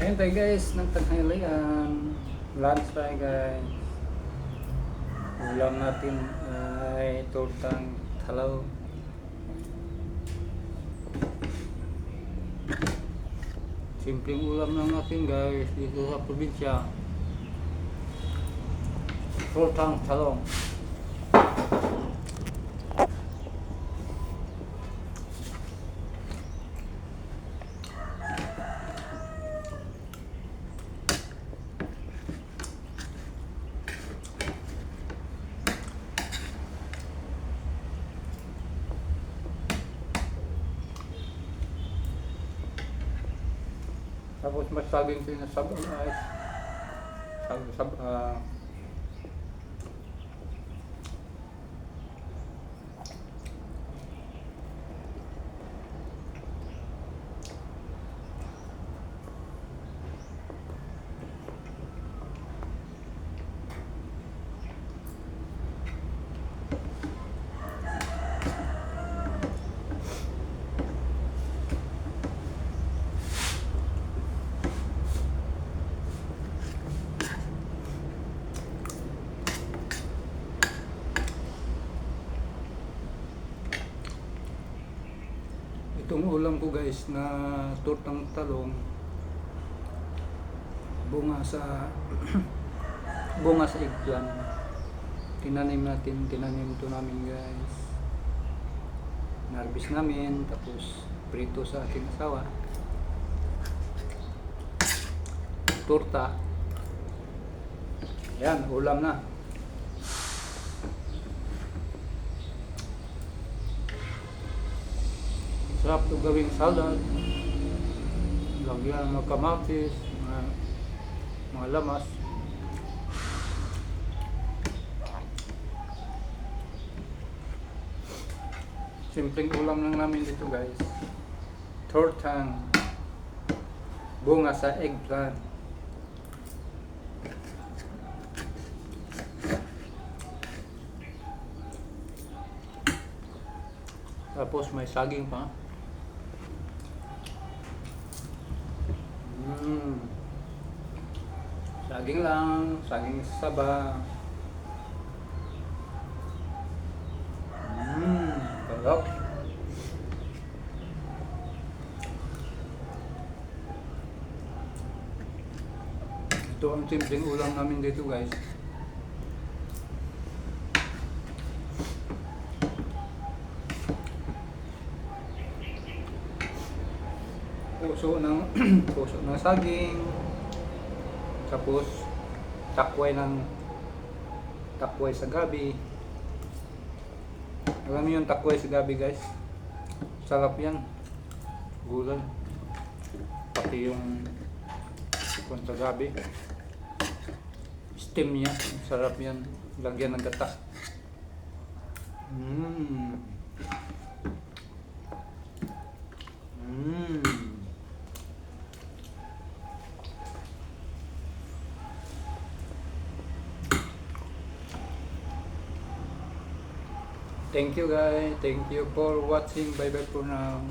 Ayun tayo guys, ng tanghalian. Lunch tayo guys. Ulam natin ay tortang talaw. Simpleng ulam lang natin guys dito sa probinsya. Tortang talong. Tapos mas saging sinasabang ay sab. Itong ulam ko guys na tortang talong bunga sa bunga sa eggplant. Tinanim to namin guys. Narbis namin tapos prito sa aking asawa. Torta. Yan, ulam na. Sarap ito gawing salad. Lagyan ng kamatis, mga lamas. Simpleng ulam lang namin dito guys. Tortang bunga sa eggplant. Tapos may saging pa. Saging lang, saging saba. Sarap. Ito ang simpleng ulam namin dito guys. Puso ng saging, tapos takway sa gabi. Alam niyo yung takway sa gabi guys, sarap yan, gulay, pati yung kung sa gabi steam niya, sarap yan, lagyan ng gata. Thank you guys. Thank you for watching. Bye bye for now.